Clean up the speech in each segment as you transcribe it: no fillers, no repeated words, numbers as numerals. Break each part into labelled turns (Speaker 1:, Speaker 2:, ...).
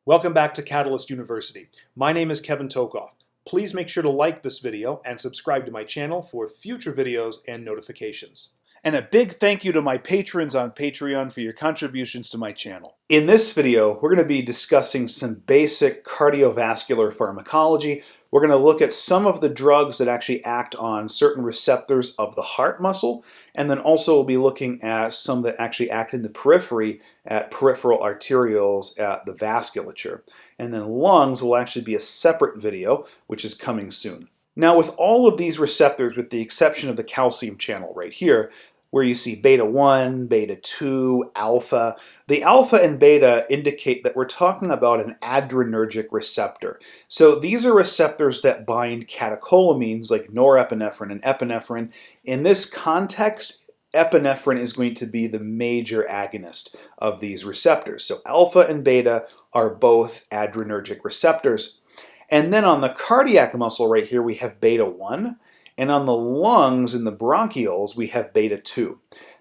Speaker 1: Welcome back to Catalyst University. My name is Kevin Tokoff. Please make sure to like this video and subscribe to my channel for future videos and notifications. And a big thank you to my patrons on Patreon for your contributions to my channel. In this video, we're going to be discussing some basic cardiovascular pharmacology. We're going to look at some of the drugs that actually act on certain receptors of the heart muscle, and then also we'll be looking at some that actually act in the periphery at peripheral arterioles at the vasculature. And then lungs will actually be a separate video, which is coming soon. Now, with all of these receptors, with the exception of the calcium channel right here, where you see beta-1, beta-2, alpha. The alpha and beta indicate that we're talking about an adrenergic receptor. So these are receptors that bind catecholamines like norepinephrine and epinephrine. In this context, epinephrine is going to be the major agonist of these receptors. So alpha and beta are both adrenergic receptors. And then on the cardiac muscle right here, we have beta-1. And on the lungs and the bronchioles, we have beta-2.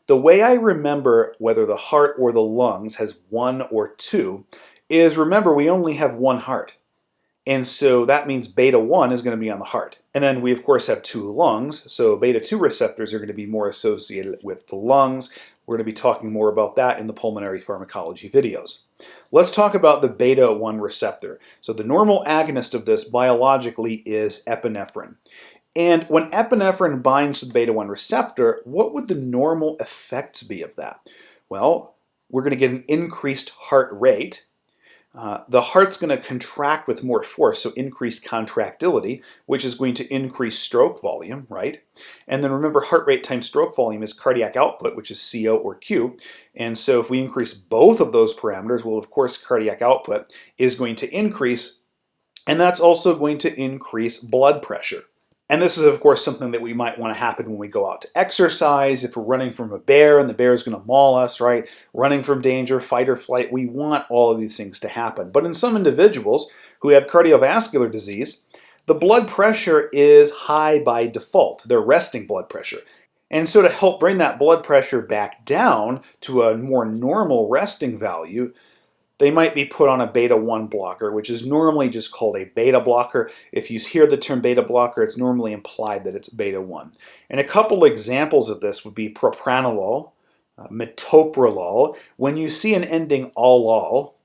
Speaker 1: The way I remember whether the heart or the lungs has 1 or 2 is, remember, we only have one heart. And so that means beta-1 is going to be on the heart. And then we, of course, have 2 lungs, so beta-2 receptors are going to be more associated with the lungs. We're going to be talking more about that in the pulmonary pharmacology videos. Let's talk about the beta-1 receptor. So the normal agonist of this biologically is epinephrine. And when epinephrine binds to the beta-1 receptor, what would the normal effects be of that? Well, we're going to get an increased heart rate. The heart's going to contract with more force, so increased contractility, which is going to increase stroke volume, right? And then remember, heart rate times stroke volume is cardiac output, which is CO or Q. And so if we increase both of those parameters, well, of course, cardiac output is going to increase, and that's also going to increase blood pressure. And this is, of course, something that we might want to happen when we go out to exercise. If we're running from a bear and the bear is going to maul us, right? Running from danger, fight or flight, we want all of these things to happen. But in some individuals who have cardiovascular disease, the blood pressure is high by default, their resting blood pressure. And so to help bring that blood pressure back down to a more normal resting value, they might be put on a beta-1 blocker, which is normally just called a beta blocker. If you hear the term beta blocker, it's normally implied that it's beta-1. And a couple examples of this would be propranolol, metoprolol. When you see an ending all,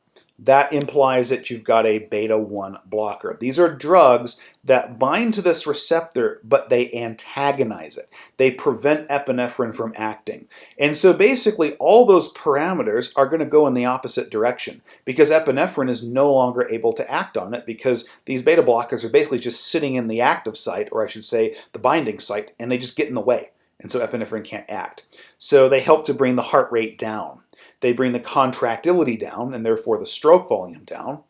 Speaker 1: that implies that you've got a beta-1 blocker. These are drugs that bind to this receptor, but they antagonize it. They prevent epinephrine from acting. And so basically all those parameters are going to go in the opposite direction because epinephrine is no longer able to act on it because these beta blockers are basically just sitting in the active site, or I should say the binding site, and they just get in the way. And so epinephrine can't act. So they help to bring the heart rate down. They bring the contractility down and therefore the stroke volume down.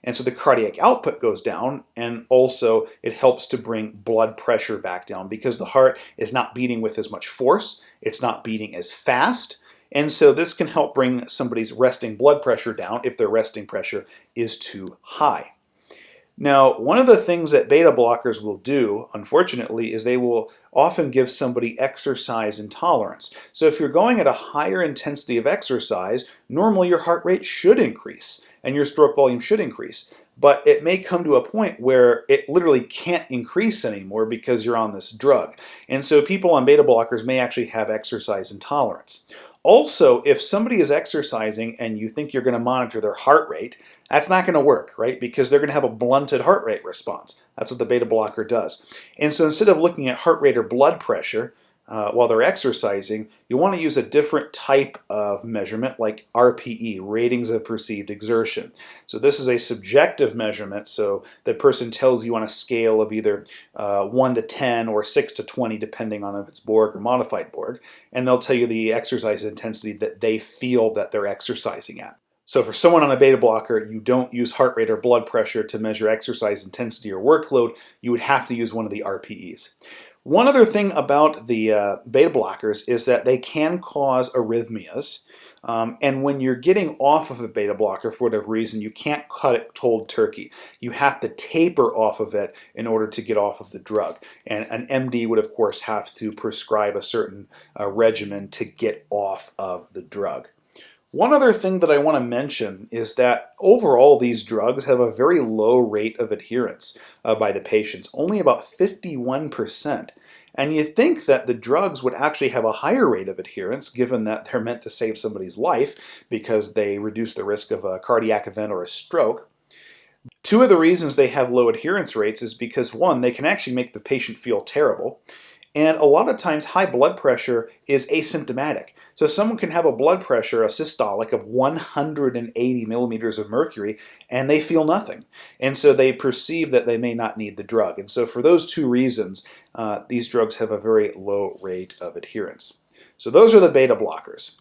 Speaker 1: And so the cardiac output goes down, and also it helps to bring blood pressure back down because the heart is not beating with as much force, it's not beating as fast, and so this can help bring somebody's resting blood pressure down if their resting pressure is too high. Now, one of the things that beta blockers will do, unfortunately, is they will often give somebody exercise intolerance. So if you're going at a higher intensity of exercise, normally your heart rate should increase and your stroke volume should increase. But it may come to a point where it literally can't increase anymore because you're on this drug. And so people on beta blockers may actually have exercise intolerance. Also, if somebody is exercising and you think you're going to monitor their heart rate, that's not going to work, right? Because they're going to have a blunted heart rate response. That's what the beta blocker does. And so instead of looking at heart rate or blood pressure while they're exercising, you want to use a different type of measurement like RPE, ratings of perceived exertion. So this is a subjective measurement, so the person tells you on a scale of either 1 to 10 or 6 to 20, depending on if it's Borg or modified Borg, and they'll tell you the exercise intensity that they feel that they're exercising at. So for someone on a beta blocker, you don't use heart rate or blood pressure to measure exercise intensity or workload. You would have to use one of the RPEs. One other thing about the beta blockers is that they can cause arrhythmias. And when you're getting off of a beta blocker for whatever reason, you can't cut it cold turkey. You have to taper off of it in order to get off of the drug. And an MD would, of course, have to prescribe a certain regimen to get off of the drug. One other thing that I want to mention is that overall these drugs have a very low rate of adherence by the patients, only about 51%. And you think that the drugs would actually have a higher rate of adherence given that they're meant to save somebody's life because they reduce the risk of a cardiac event or a stroke. Two of the reasons they have low adherence rates is because, one, they can actually make the patient feel terrible. And a lot of times high blood pressure is asymptomatic. So someone can have a blood pressure, a systolic of 180 millimeters of mercury, and they feel nothing. And so they perceive that they may not need the drug. And so for those two reasons, these drugs have a very low rate of adherence. So those are the beta blockers.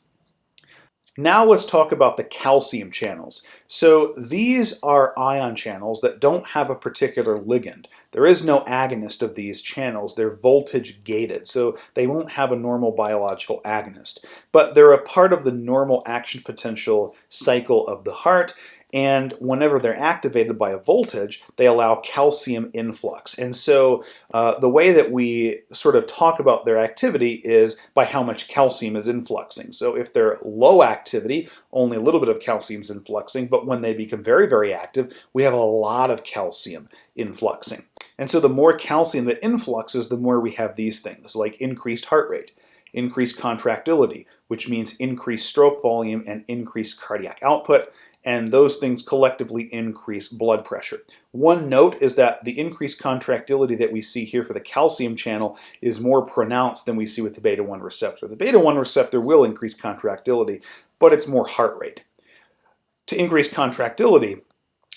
Speaker 1: Now let's talk about the calcium channels. So these are ion channels that don't have a particular ligand. There is no agonist of these channels. They're voltage gated, so they won't have a normal biological agonist. But they're a part of the normal action potential cycle of the heart, and whenever they're activated by a voltage, they allow calcium influx. And so the way that we sort of talk about their activity is by how much calcium is influxing. So if they're low activity, only a little bit of calcium is influxing, but when they become very, very active, we have a lot of calcium influxing. And so the more calcium that influxes, the more we have these things, like increased heart rate, increased contractility, which means increased stroke volume and increased cardiac output, and those things collectively increase blood pressure. One note is that the increased contractility that we see here for the calcium channel is more pronounced than we see with the beta-1 receptor. The beta-1 receptor will increase contractility, but it's more heart rate. To increase contractility,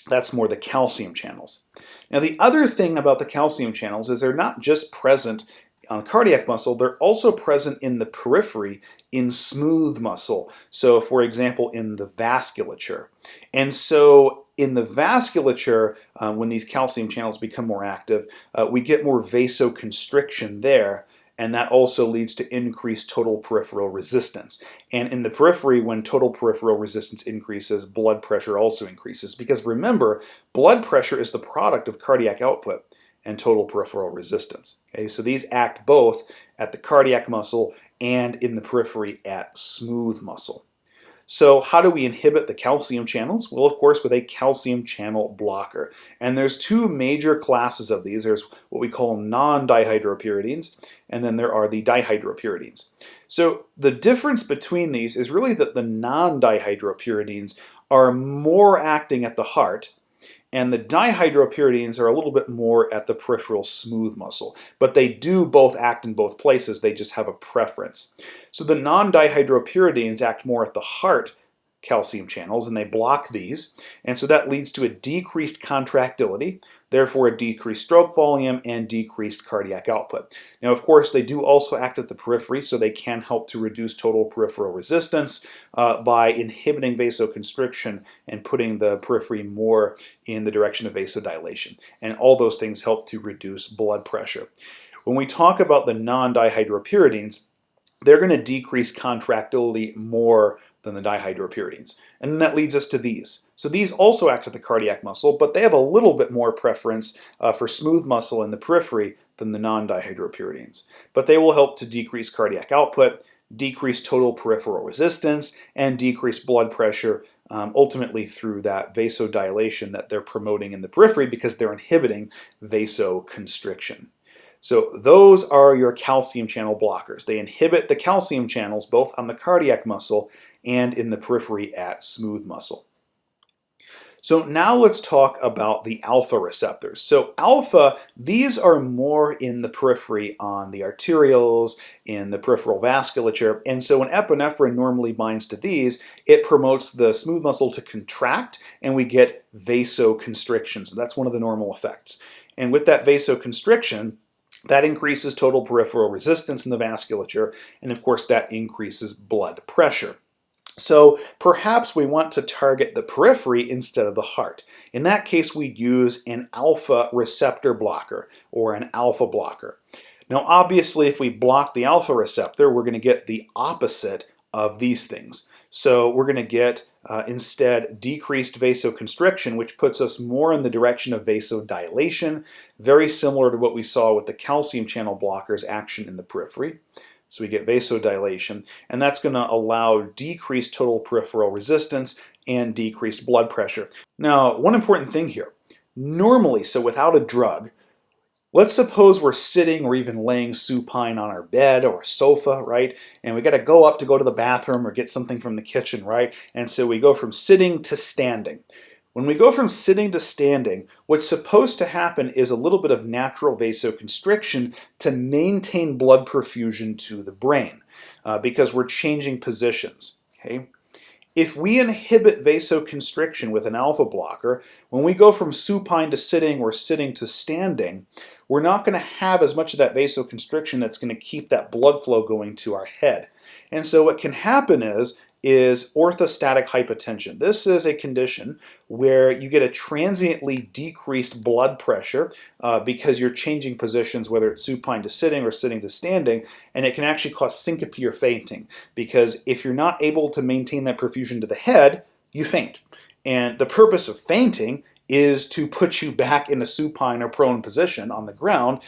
Speaker 1: that's more the calcium channels. Now the other thing about the calcium channels is they're not just present on cardiac muscle, they're also present in the periphery in smooth muscle. So for example, in the vasculature. And so in the vasculature, when these calcium channels become more active, we get more vasoconstriction there. And that also leads to increased total peripheral resistance. And in the periphery, when total peripheral resistance increases, blood pressure also increases. Because remember, blood pressure is the product of cardiac output and total peripheral resistance. Okay, so these act both at the cardiac muscle and in the periphery at smooth muscle. So how do we inhibit the calcium channels? Well, of course, with a calcium channel blocker. And there's two major classes of these. There's what we call non-dihydropyridines, and then there are the dihydropyridines. So the difference between these is really that the non-dihydropyridines are more acting at the heart, and the dihydropyridines are a little bit more at the peripheral smooth muscle. But they do both act in both places, they just have a preference. So the non-dihydropyridines act more at the heart calcium channels, and they block these. And so that leads to a decreased contractility, therefore a decreased stroke volume and decreased cardiac output. Now, of course, they do also act at the periphery, so they can help to reduce total peripheral resistance by inhibiting vasoconstriction and putting the periphery more in the direction of vasodilation. And all those things help to reduce blood pressure. When we talk about the non-dihydropyridines, they're going to decrease contractility more than the dihydropyridines. And then that leads us to these. So these also act at the cardiac muscle, but they have a little bit more preference for smooth muscle in the periphery than the non-dihydropyridines. But they will help to decrease cardiac output, decrease total peripheral resistance, and decrease blood pressure, ultimately through that vasodilation that they're promoting in the periphery because they're inhibiting vasoconstriction. So those are your calcium channel blockers. They inhibit the calcium channels both on the cardiac muscle and in the periphery at smooth muscle. So now let's talk about the alpha receptors. So alpha, these are more in the periphery on the arterioles, in the peripheral vasculature. And so when epinephrine normally binds to these, it promotes the smooth muscle to contract and we get vasoconstriction. So that's one of the normal effects. And with that vasoconstriction, that increases total peripheral resistance in the vasculature, and of course that increases blood pressure. So perhaps we want to target the periphery instead of the heart. In that case, we'd use an alpha receptor blocker or an alpha blocker. Now obviously if we block the alpha receptor, we're going to get the opposite of these things. So we're going to get instead decreased vasoconstriction, which puts us more in the direction of vasodilation, very similar to what we saw with the calcium channel blockers action in the periphery. So we get vasodilation, and that's going to allow decreased total peripheral resistance and decreased blood pressure. Now, one important thing here. Normally, so without a drug, let's suppose we're sitting or even laying supine on our bed or sofa, right? And we got to go up to go to the bathroom or get something from the kitchen, right? And so we go from sitting to standing. When we go from sitting to standing, what's supposed to happen is a little bit of natural vasoconstriction to maintain blood perfusion to the brain because we're changing positions, okay? If we inhibit vasoconstriction with an alpha blocker, when we go from supine to sitting or sitting to standing, we're not going to have as much of that vasoconstriction that's going to keep that blood flow going to our head. And so what can happen is orthostatic hypotension. This is a condition where you get a transiently decreased blood pressure because you're changing positions, whether it's supine to sitting or sitting to standing, and it can actually cause syncope or fainting because if you're not able to maintain that perfusion to the head, you faint. And the purpose of fainting is to put you back in a supine or prone position on the ground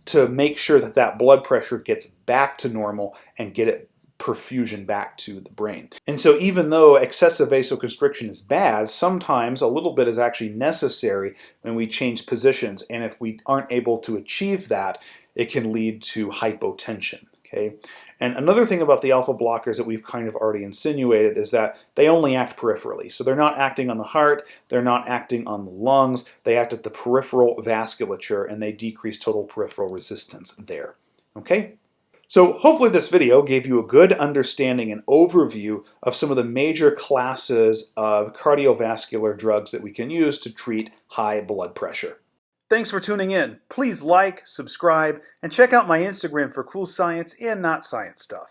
Speaker 1: to make sure that that blood pressure gets back to normal and get it perfusion back to the brain. And so even though excessive vasoconstriction is bad, sometimes a little bit is actually necessary when we change positions, and if we aren't able to achieve that, it can lead to hypotension. Okay? And another thing about the alpha blockers that we've kind of already insinuated is that they only act peripherally. So they're not acting on the heart, they're not acting on the lungs, they act at the peripheral vasculature and they decrease total peripheral resistance there. Okay? So hopefully this video gave you a good understanding and overview of some of the major classes of cardiovascular drugs that we can use to treat high blood pressure. Thanks for tuning in. Please like, subscribe, and check out my Instagram for cool science and not science stuff.